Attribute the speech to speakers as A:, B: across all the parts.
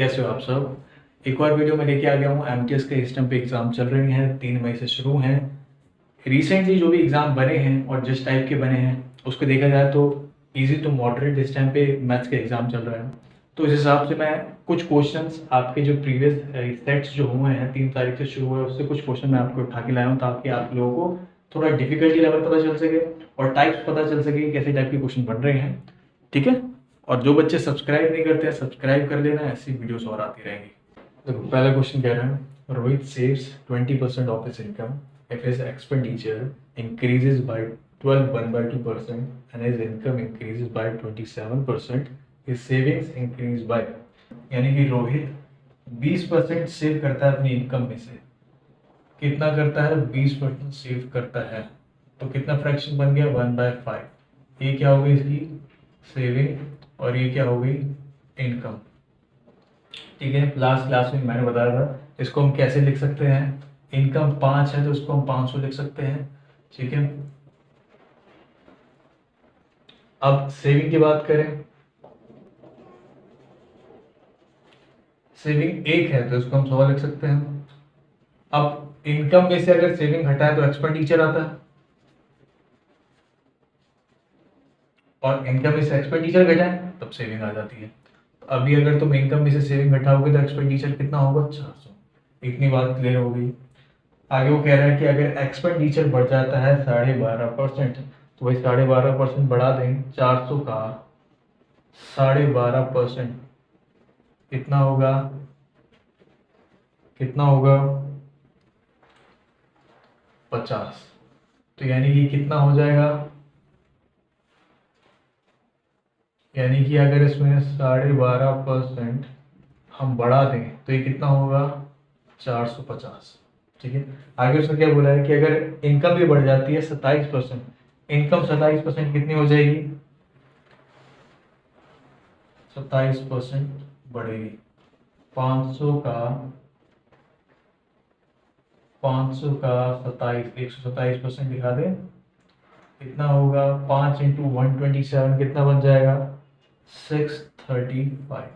A: कैसे हो आप सब। एक और वीडियो में लेके आ गया हूँ। एमटीएस के इस टाइम पे एग्ज़ाम चल रहे हैं, 3 मई से शुरू हैं। रिसेंटली जो भी एग्ज़ाम बने हैं और जिस टाइप के बने हैं उसको देखा जाए तो इजी टू मॉडरेट इस टाइम पे मैथ्स के एग्ज़ाम चल रहा है। तो इस हिसाब से मैं कुछ क्वेश्चंस आपके जो प्रीवियस सेट्स जो हुए हैं 3 तारीख से शुरू हुए उससे कुछ क्वेश्चन मैं आपको उठा के लाया हूँ ताकि आप लोगों को थोड़ा डिफिकल्टी लेवल पता चल सके और टाइप्स पता चल सके कि कैसे टाइप के क्वेश्चन बन रहे हैं। ठीक है। और जो बच्चे सब्सक्राइब नहीं करते हैं सब्सक्राइब कर लेना, ऐसी वीडियोस और आती रहेंगी। देखो पहला क्वेश्चन कह रहा है Rohit saves 20% of his income if his expenditure increases by 12.1/2% and his income increases by 27%, his savings increase by। यानी कि रोहित 20% सेव करता है अपनी इनकम में से। कितना करता है? 20% सेव करता है। तो कितना फ्रैक्शन बन गया? 1/5। ये क्या हो गई इसकी सेविंग और ये क्या हो गई इनकम। ठीक है। लास्ट क्लास में मैंने बताया था इसको हम कैसे लिख सकते हैं। इनकम 5 है तो इसको हम 500 लिख सकते हैं। ठीक है। अब सेविंग की बात करें, सेविंग 1 है तो इसको हम 100 लिख सकते हैं। अब इनकम में से अगर सेविंग हटाए तो एक्सपेंडिचर आता है और इनकम में से एक्सपेंडिचर घटाए तब सेविंग आ जाती है। अभी अगर तुम इनकम में से सेविंग घटाओगे तो एक्सपेंडिचर कितना होगा? 400। इतनी बात क्लियर हो गई। आगे वो कह रहा है कि अगर एक्सपेंडिचर बढ़ जाता है 12.5% तो वही 12.5% बढ़ा दें। 400 का 12.5% कितना होगा? कितना होगा? 50। तो यानी कि कितना हो जाएगा? यानी कि अगर इसमें 12.5% हम बढ़ा दें तो ये कितना होगा? 450। ठीक है। आगे उसने क्या बोला है कि अगर इनकम भी बढ़ जाती है 27%, इनकम 27% कितनी हो जाएगी? 27% बढ़ेगी। 500 का 27 127% दिखा दे कितना होगा? 5 इंटू 127 कितना बन जाएगा? 635।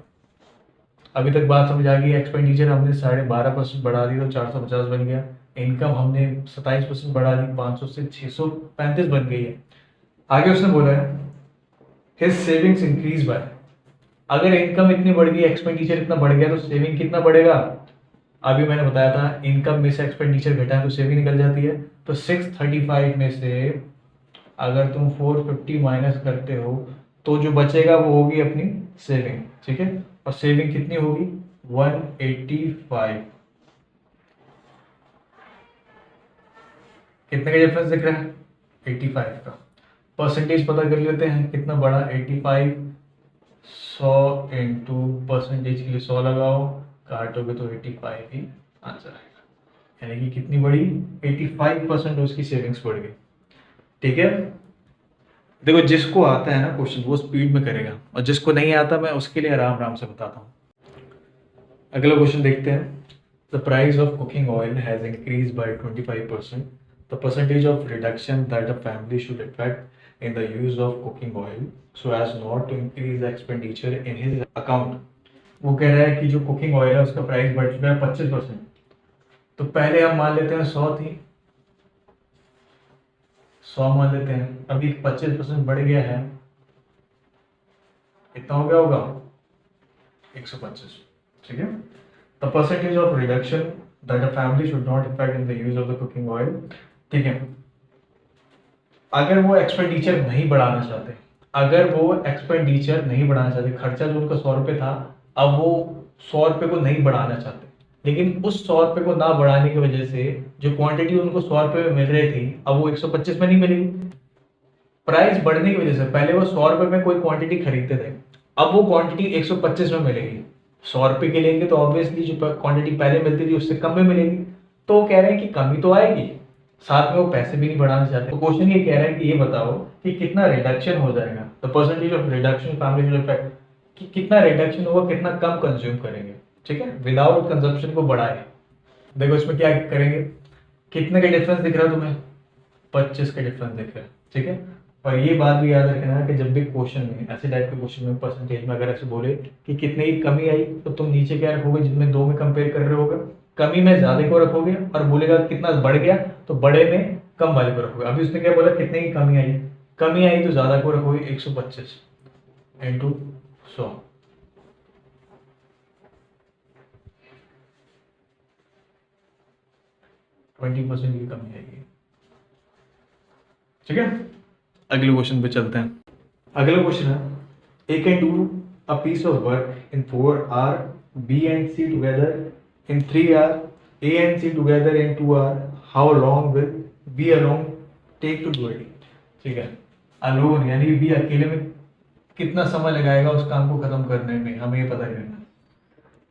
A: अभी तक बात समझ आ गई। एक्सपेंडिचर हमने 12.5% बढ़ा दी तो 450 बन गया। इनकम हमने 27% बढ़ा दी 500 से 635 बन गई है। आगे उसने बोला है हिज सेविंग्स इंक्रीज बाय। अगर इनकम इतनी बढ़ गई, एक्सपेंडिचर इतना बढ़ गया तो सेविंग कितना बढ़ेगा? अभी मैंने बताया था इनकम में से एक्सपेंडिचर घटाए तो सेविंग निकल जाती है। तो 635 में से अगर तुम 450 माइनस करते हो तो जो बचेगा वो होगी अपनी सेविंग। ठीक है। और सेविंग कितनी होगी? 185। कितने का डिफरेंस दिख रहा है? 85 का। परसेंटेज पता कर लेते हैं कितना बड़ा 85। 100 इंटू परसेंटेज के लिए 100 लगाओ, काटोगे तो 85 ही आंसर आएगा। यानी कि कितनी बढ़ी? 85% उसकी सेविंग्स बढ़ गई। ठीक है। देखो जिसको आता है ना क्वेश्चन वो स्पीड में करेगा और जिसको नहीं आता मैं उसके लिए आराम आराम से बताता हूँ। अगला क्वेश्चन देखते हैं। The price of cooking oil has increase by 25%। The percentage of reduction that a family should effect in the use of cooking oil so as not to increase the expenditure in his account. वो कह रहा है कि जो cooking oil है उसका price बढ़ चुका है 25%। तो पहले हम मान लेते हैं 100 थी, 100 मान लेते हैं। अभी 25% बढ़ गया है, कितना हो गया होगा? 125। ठीक है। The percentage of reduction that a family should not effect in the use of the cooking oil. ठीक है। अगर वो एक्सपेंडिचर नहीं बढ़ाना चाहते, अगर वो एक्सपेंडिचर नहीं बढ़ाना चाहते, खर्चा जो उनका 100 रुपये था अब वो 100 रुपये को नहीं बढ़ाना चाहते, लेकिन उस 100 रुपये को ना बढ़ाने की वजह से जो क्वांटिटी उनको 100 रुपये में मिल रही थी अब वो 125 में नहीं मिलेगी। प्राइस बढ़ने की वजह से पहले वो 100 रुपये में कोई क्वांटिटी खरीदते थे, अब वो क्वांटिटी 125 में मिलेगी। 100 रुपये की लेंगे तो ऑब्वियसली जो क्वांटिटी पहले मिलती थी उससे कम में मिलेगी। तो वो कह रहे हैं कि कमी तो आएगी, साथ में वो पैसे भी नहीं बढ़ाना चाहते। तो क्वेश्चन ये कह रहा है कि ये बताओ कि कितना रिडक्शन हो जाएगा। The percentage of reduction family should effect, कि कितना रिडक्शन होगा, कितना कम कंज्यूम करेंगे। ठीक है। विदाउट कंजप्शन को बढ़ाए। देखो इसमें क्या करेंगे, कितने का डिफरेंस दिख रहा है तुम्हें? 25 का डिफरेंस दिख रहा है। ठीक है। और ये बात भी याद रखना कि जब भी क्वेश्चन में ऐसे टाइप के क्वेश्चन में परसेंटेज में अगर ऐसे बोले कि कितने की कमी आई, तो तुम नीचे क्या रखोगे, जिनमें दो में कंपेयर कर रहे होगे, कमी में ज्यादा को रखोगे, और बोलेगा कितना बढ़ गया तो बड़े में कम वाले को रखोगे। अभी उसने क्या बोला, कितने की कमी आई तो ज्यादा को रखोगे 125 इंटू 100, 20% की कमी आएगी। ठीक है, अगले क्वेश्चन पे चलते हैं। अगला क्वेश्चन है, A can do a piece of work in 4 hour, B and C together in 3 hour, A and C together in 2 hour, how long will B alone take to do it. ठीक है, alone यानी B अकेले में कितना समय लगाएगा उस काम को खत्म करने में, हमें ये पता करना है।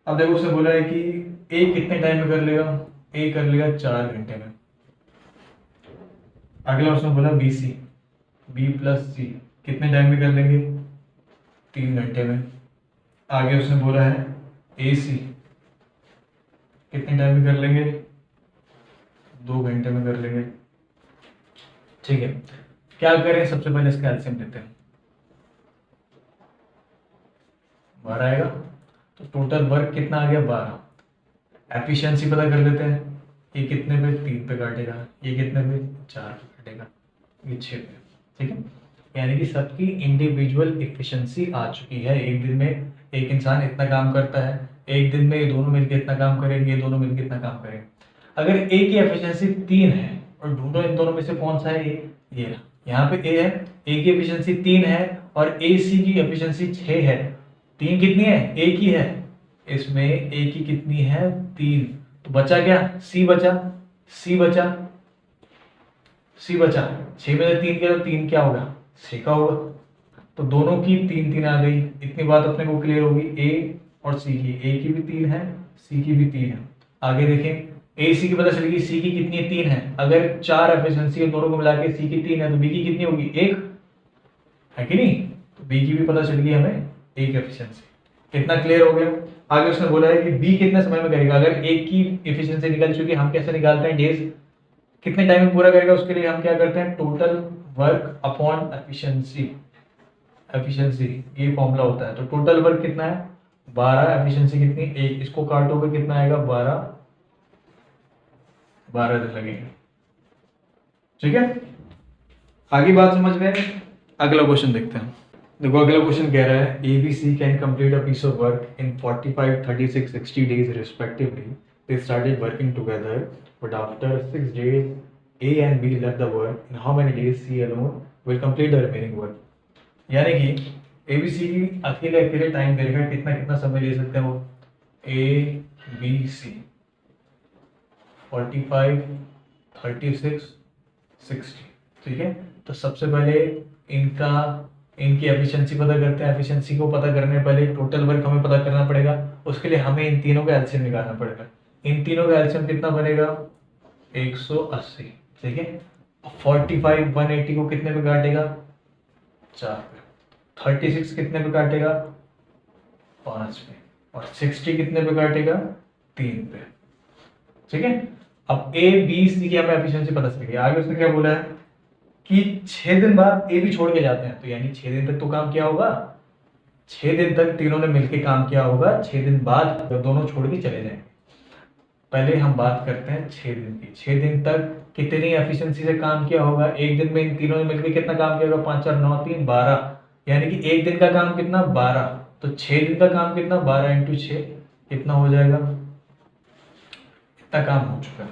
A: अब देखो उसने बोला है कि ए कितने टाइम में कर लेगा, ए कर लेगा 4 घंटे में। अगला उसने बोला बी सी, बी प्लस सी कितने टाइम में कर लेंगे, 3 घंटे में। आगे उसने बोला है ए सी कितने टाइम में कर लेंगे, 2 घंटे में कर लेंगे। ठीक है, क्या करें, सबसे पहले इसका एलसीएम लेते हैं। 12 आएगा तो टोटल वर्क कितना आ गया, 12। एफिशिएंसी पता कर लेते हैं, ये कितने पे, 3 पे काटेगा, ये कितने पे, 4 पे काटेगा, ये 6 पे। ठीक है, यानी कि सबकी इंडिविजुअल एफिशिएंसी आ चुकी है। एक दिन में एक इंसान इतना काम करता है, एक दिन में ये दोनों मिलकर इतना काम करेंगे, ये दोनों मिलकर इतना काम करेंगे। अगर ए की एफिशिएंसी 3 है और ढूंढो इन दोनों में से कौन सा है ए, ये रहा। यहाँ पे ए है, ए की एफिशिएंसी 3 है और ए सी की एफिशिएंसी 6 है। 3 कितनी है, ए की है, इसमें ए की कितनी है, 3। तो बचा क्या, सी बचा, सी बचा, सी बचा। 6 में से 3 किया तो 3 क्या होगा, 6 का होगा। तो दोनों की 3 आ गई। इतनी बात अपने को क्लियर होगी ए और सी की, ए की भी 3 है, सी की भी 3 है। आगे देखें, ए सी की पता चलेगी, सी की कितनी है, 3 है। अगर 4 एफिशिएंसी है दोनों को मिला के, सी की 3 है तो बी की कितनी होगी, 1 है कि नहीं। तो बी की भी पता चल गई हमें 1 एफिशिएंसी। कितना क्लियर हो गया। आगे उसने बोला है कि बी कितने समय में करेगा। अगर ए की एफिशिएंसी निकल चुकी है, हम कैसे निकालते हैं, डेज कितने टाइम में पूरा करेगा, उसके लिए हम क्या करते हैं, total work upon efficiency. Efficiency ये फॉर्मूला होता है। तो टोटल वर्क कितना है, 12, एफिशिएंसी कितनी, 1। इसको काटोगे कितना आएगा, 12 दिन लगेंगे। ठीक है, आगे बात समझ में। अगला क्वेश्चन देखते हैं। देखो अगला क्वेश्चन कह रहा है, A B C can complete a piece of work in 45, 36, 60 days respectively. They started working together, but after 6 days A and B left the work. In how many days C alone will complete the remaining work. यानी कि ए B सी की अकेले अकेले time दे रखा है, कितना कितना समय ले सकते हैं वो, ए बी सी 45, 36, 60। ठीक है, तो सबसे पहले इनकी एफिशिएंसी पता करते हैं। एफिशिएंसी को पता करने पहले टोटल वर्क हमें पता करना पड़ेगा। उसके लिए हमें इन तीनों का एलसीएम निकालना पड़ेगा। इन तीनों का एलसीएम कितना बनेगा, 180। ठीक है, 45 180 को कितने पे काटेगा, 4 पे। 36 कितने पे काटेगा, 5 पे। और 60 कितने पे काटेगा, 3 पे। ठीक है, अब ए बी सी की हमें एफिशिएंसी पता चल गई। आगे उसने क्या बोला है कि 6 दिन बाद ए भी छोड़ के जाते हैं, तो यानी 6 दिन तक तो काम किया होगा। 6 दिन तक तीनों ने मिलकर काम किया होगा। 6 दिन बाद दोनों छोड़ के चले जाएंगे। पहले हम बात करते हैं 6 दिन की। 6 दिन तक कितनी एफिशिएंसी से काम किया होगा, एक दिन में इन तीनों ने मिलकर कितना काम किया होगा, 5 4 9 3 12। यानी कि एक दिन का काम कितना, 12। तो 6 दिन का काम कितना, 12 इंटू 6 कितना हो जाएगा, इतना काम हो चुका है।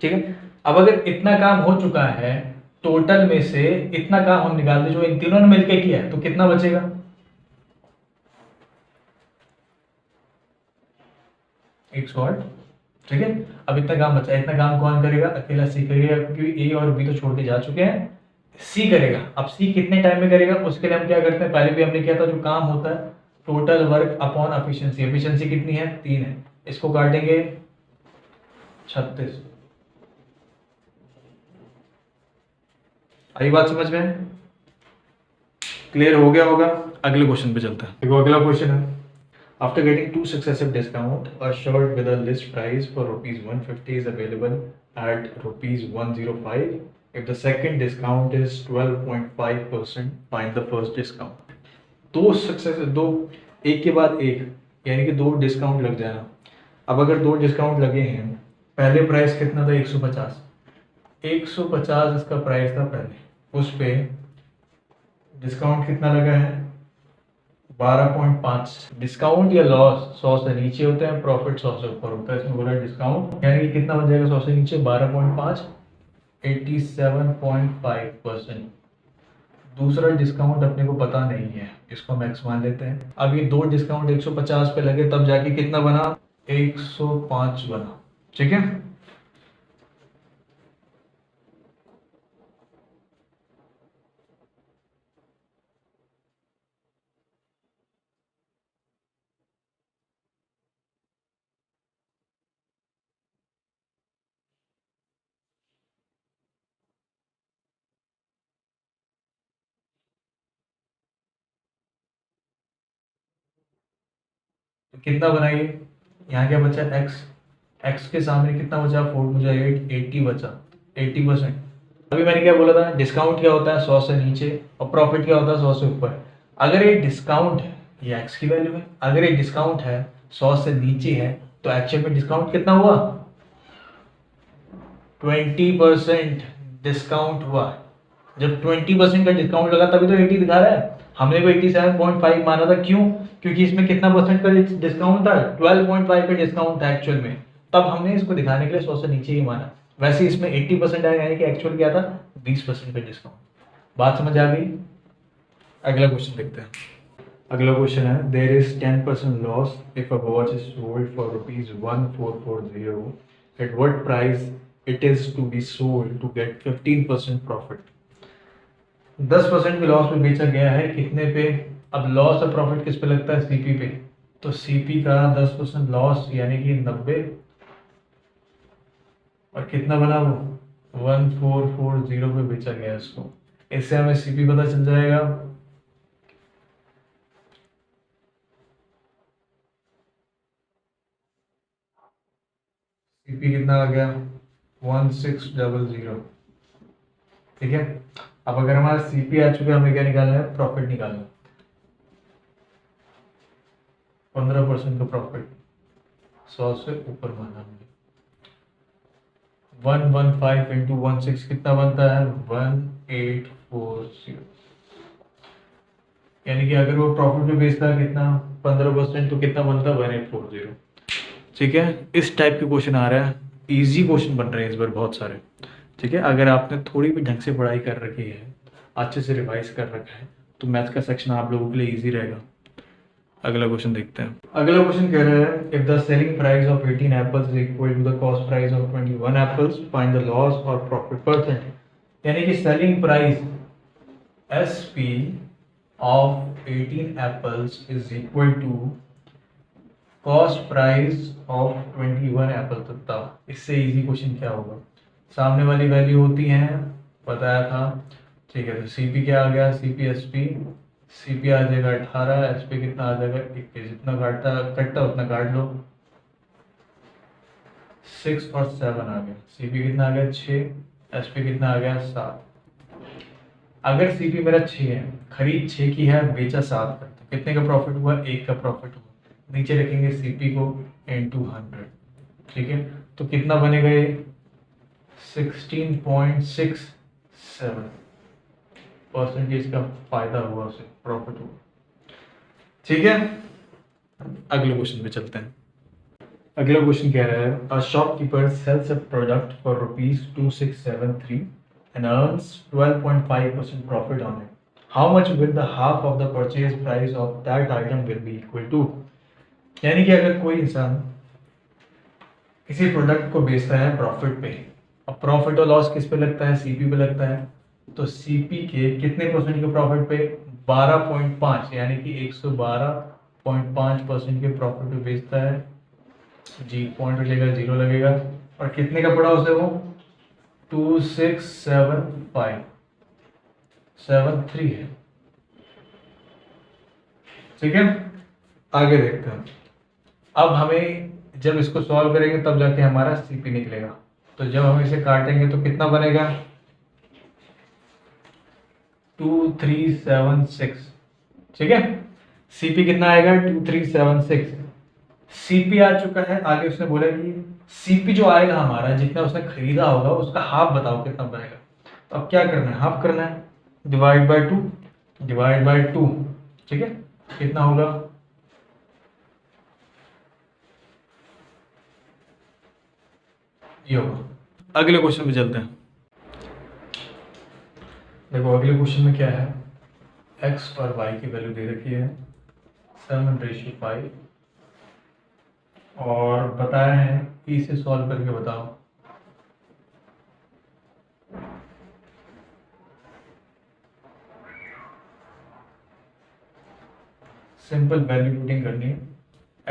A: ठीक है, अब अगर इतना काम हो चुका है, टोटल में से इतना काम हम निकाल दें जो इन तीनों ने मिलकर किया है, तो कितना बचेगा, 108। ठीक है, अब इतना काम बचा है। इतना काम कौन करेगा, अकेला सी करेगा, क्योंकि ए और बी तो छोड़ के जा चुके हैं। सी करेगा। अब सी कितने टाइम में करेगा, उसके लिए हम क्या करते हैं, पहले भी हमने किया था, जो काम होता है total work upon efficiency. Efficiency कितनी है, 3 है। इसको काटेंगे 36। आई बात समझ में, क्लियर हो गया होगा। अगले क्वेश्चन पे चलते हैं। देखो अगला क्वेश्चन है, after getting 2 successive discount, a shirt with a list price for rupees 150 is available at rupees 105. If the second discount is 12.5%, find the first discount. दो सक्सेस, दो एक के बाद एक, यानी कि दो डिस्काउंट लग जाना। अब अगर दो डिस्काउंट लगे हैं, पहले प्राइस कितना था 150, 150 इसका प्राइस था पहले, उस पे डिस्काउंट कितना लगा है 12.5। डिस्काउंट या लॉस 100 से नीचे होता है, प्रॉफिट 100 से ऊपर होता है। इसमें बोला डिस्काउंट, यानी कि कितना बन जाएगा 100 से नीचे 12.5, 87.5%। दूसरा डिस्काउंट अपने को पता नहीं है, इसको हम एक्स मान लेते हैं। अब ये दो डिस्काउंट 150 पे लगे तब जाके कितना बना 105 बना, ठीक है। तो कितना बना ये, यहाँ क्या बचा x, x के सामने कितना बचा 4 बचा 8, 80 बचा, 80%। अभी मैंने क्या बोला था, डिस्काउंट क्या होता है 100 से नीचे और प्रॉफिट क्या होता है 100 से ऊपर। अगर ये डिस्काउंट है, ये x की वैल्यू है, अगर ये डिस्काउंट है 100 से नीचे है तो एक्चुअल में डिस्काउंट कितना हुआ 20% डिस्काउंट हुआ। जब 20% का डिस्काउंट लगा तभी तो 80 दिखा रहा है। हमने को 87.5 माना था, क्यों, क्योंकि इसमें कितना परसेंट का डिस्काउंट था 12.5 का डिस्काउंट था एक्चुअल में, तब हमने इसको दिखाने के लिए 100 से नीचे ही माना। वैसे इसमें 80% आया, यानी कि एक्चुअल क्या था 20% का डिस्काउंट। बात समझ आ गई। अगला क्वेश्चन देखते हैं। अगला क्वेश्चन है, there is 10% loss if a watch is sold for ₹1440, at what price it is to be sold to get 15% profit. 10% के लॉस में बेचा गया है, कितने पे। अब लॉस और प्रॉफिट किस पे लगता है सीपी पे, तो सीपी का 10% लॉस यानी कि 90, और कितना बना वो 1440 पे बेचा गया इसको। इससे हमें सीपी पता चल जाएगा। सीपी कितना आ गया 1600, ठीक है। अब अगर हमारा सीपी आ चुका है, हमें क्या निकालना है प्रॉफिट निकालना है। 15% का प्रॉफिट 100 से ऊपर माना हमने। 115 इंटू 16 कितना बनता है 1840, यानी कि अगर वो प्रॉफिट में बेचता है कितना 15%, तो कितना बनता है 1840, ठीक है। इस टाइप के क्वेश्चन आ रहा है, इजी क्वेश्चन बन रहे हैं इस बार बहुत सारे, ठीक है। अगर आपने थोड़ी भी ढंग से पढ़ाई कर रखी है, अच्छे से रिवाइज कर रखा है, तो मैथ्स का सेक्शन आप लोगों के लिए इजी रहेगा। अगला क्वेश्चन देखते हैं। अगला क्वेश्चन कह रहा है, if the selling price of 18 apples is equal to the cost price of 21 apples, find the loss और प्रॉफिट परसेंट। यानी कि selling price SP of 18 apples is equal to cost price of 21 apple. तब इससे easy question क्या होगा, सामने वाली value होती हैं बताया था, ठीक है। तो सीपी क्या आ गया सीपी एसपी, सीपी आ जाएगा 18, एसपी कितना आ जाएगा 21, जितना कटता उतना काट लो। 6 और 7 आ गया, सीपी कितना आ गया 6, एसपी कितना आ गया 7। अगर सीपी मेरा 6 है, खरीद 6 की है, बेचा 7 का, तो कितने का प्रॉफिट हुआ 1 का प्रॉफिट हुआ। नीचे रखेंगे सीपी को इनटू 100, ठीक है। तो कितना बनेगा ये 16.67% का फायदा हुआ, उसे प्रॉफिट हुआ, ठीक है। अगले क्वेश्चन पे चलते हैं। अगला क्वेश्चन कह रहा है, a shopkeeper sells a product for ₹2673 and earns 12.5% profit on it. How much will the half of the purchase price of that item will be equal to? यानी कि अगर कोई इंसान किसी प्रोडक्ट को बेचता है प्रॉफिट पे, अब प्रॉफिट और लॉस किस पे लगता है सीपी पे लगता है, तो सीपी के कितने परसेंट के प्रॉफिट पे 12.5, यानी कि 112.5% के प्रॉफिट पे बेचता है। जी पॉइंट लगेगा, जीरो लगेगा, और कितने का पड़ा उसे वो 267573 है, ठीक है। आगे देखते हैं। अब हमें जब इसको सॉल्व करेंगे तब जाके हमारा सीपी निकलेगा। तो जब हम इसे काटेंगे तो कितना बनेगा 2376, ठीक है। सीपी कितना आएगा 2376, सीपी आ चुका है। आगे उसने बोला कि सीपी जो आएगा हमारा, जितना उसने खरीदा होगा उसका हाफ बताओ कितना बनेगा। तो अब क्या करना है, हाफ करना है, डिवाइड बाय 2, डिवाइड बाय 2, ठीक है। कितना होगा, ये होगा। अगले क्वेश्चन पे चलते हैं। देखो अगले क्वेश्चन में क्या है, x और y की वैल्यू दे रखी है 7:5 और बताया है कि इसे सॉल्व करके बताओ। सिंपल वैल्यू पुटिंग करनी है।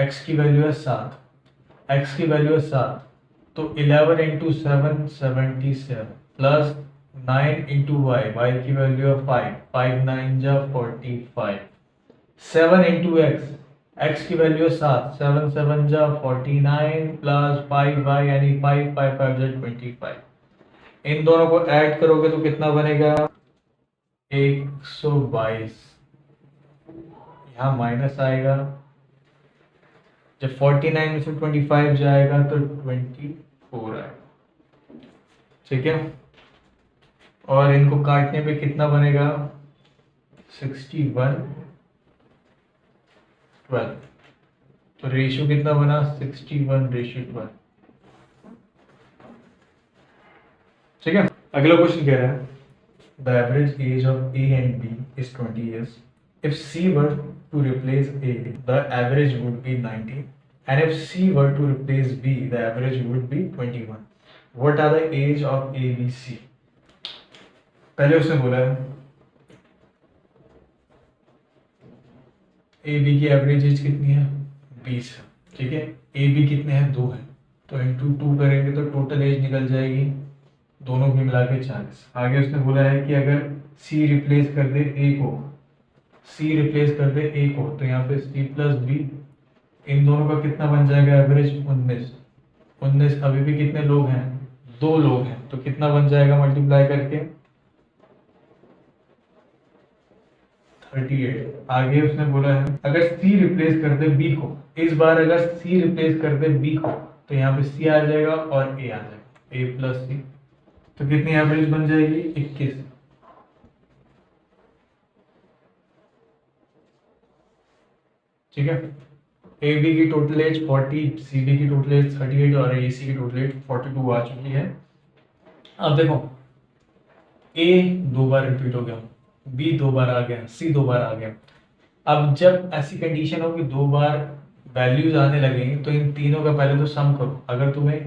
A: x की वैल्यू है 7, x की वैल्यू है 7, तो 11 into 7 77 plus 9 into Y, Y की वैल्यू है 5, 5 9 जा 45, 7 इंटू एक्स, एक्स की वैल्यू है 7, 7 7 जा 49 प्लस 5 वाई यानी 5 5 5 जा 25। इन दोनों को ऐड करोगे तो कितना बनेगा 122। यहाँ माइनस आएगा, जब 49 में से 25 जाएगा तो 24 आएगा, ठीक है। और इनको काटने पे कितना बनेगा 61 12, तो रेशियो कितना बना 61:12, ठीक है। अगला क्वेश्चन कह रहा है the average age of A and B is 20 years. If C were to replace A, the average would be 90, and if C were to replace B, the average would be 21. What are the age of A, B, C? पहले उसने बोला है A B की average age कितनी है 20 है, ठीक है। ए बी कितने हैं 2 है, तो इंटू 2 करेंगे तो टोटल एज निकल जाएगी दोनों की मिला के 40। आगे उसने बोला है कि अगर सी रिप्लेस कर दे ए को, सी रिप्लेस कर दे ए को, तो यहाँ पे सी प्लस बी, इन दोनों का कितना बन जाएगा एवरेज 19, 19 अभी भी कितने लोग हैं 2 लोग हैं, तो कितना बन जाएगा मल्टीप्लाई करके 38। आगे उसने बोला है अगर सी रिप्लेस कर दे बी को, इस बार अगर सी रिप्लेस कर दे बी को तो यहाँ पे सी आ जाएगा और ए आ जाएगा, ए प्लस सी, तो कितनी एवरेज बन जाएगी 21, ठीक है। ए बी की टोटल एज 40, सी बी की टोटल एज 38 और ए सी की टोटल एज 42 आ चुकी है। अब देखो ए 2 बार रिपीट हो गया, बी 2 बार आ गया, सी 2 बार आ गया। अब जब ऐसी कंडीशन हो कि 2 बार वैल्यूज आने लगेंगे तो इन तीनों का पहले तो सम करो। अगर तुम्हें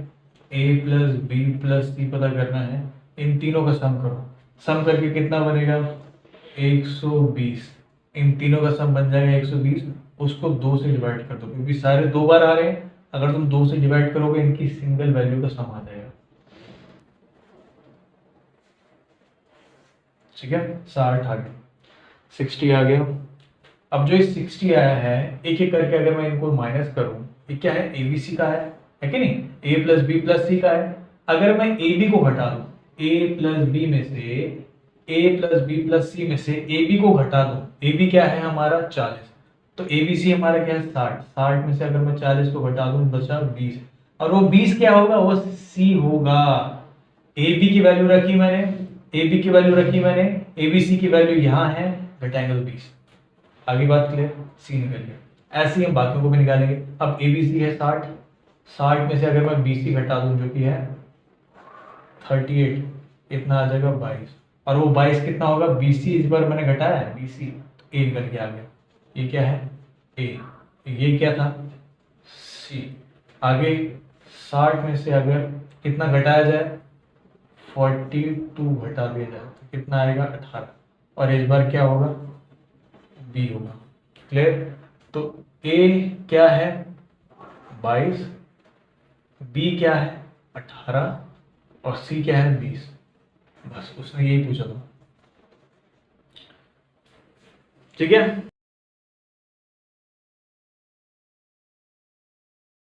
A: ए प्लस बी प्लस सी पता करना है, इन तीनों का सम करो, सम करके कितना बनेगा 120, इन तीनों का सम बन जाएगा 120, उसको 2 से डिवाइड कर दो क्योंकि सारे 2 बार आ रहे हैं। अगर तुम 2 से डिवाइड करोगे इनकी सिंगल वैल्यू का सम आ जाएगा, ठीक है। 60 आ गया, 60 आ गया। अब जो 60 आया है एक एक करके अगर मैं इनको माइनस करूं, ये क्या है एबीसी का है कि नहीं, ए प्लस बी प्लस सी का है। अगर मैं ए बी को घटा दूं, ए प्लस बी में से, ए प्लस बी प्लस सी में से ए बी को घटा दूं, ए बी क्या है हमारा 40, तो ए बी सी हमारा क्या है 60, 60 में से अगर मैं 40 को घटा दूं बचा 20, और वो 20 क्या होगा वो सी होगा। ए बी की वैल्यू रखी मैंने, ए बी की वैल्यू रखी मैंने, ए बी सी की वैल्यू यहाँ है, घटाएंगे तो 20, आगे बात क्लियर, सी निकल गया। ऐसे ही हम बाकियों को भी निकालेंगे। अब ए बी सी है 60, 60 में से अगर मैं बी सी घटा दूं जो कि है 38, इतना आ जाएगा 22, और वो 22 कितना होगा बी सी, इस बार मैंने घटाया है बी सी, तो ए निकल के आ गया। ये क्या है ए, ये क्या था सी। आगे 60 में से अगर कितना घटाया जाए 42 घटा दिया जाए तो कितना आएगा 18, और इस बार क्या होगा बी होगा, क्लियर। तो ए क्या है 22, बी क्या है 18 और सी क्या है 20, बस उसने यही पूछा था, ठीक है।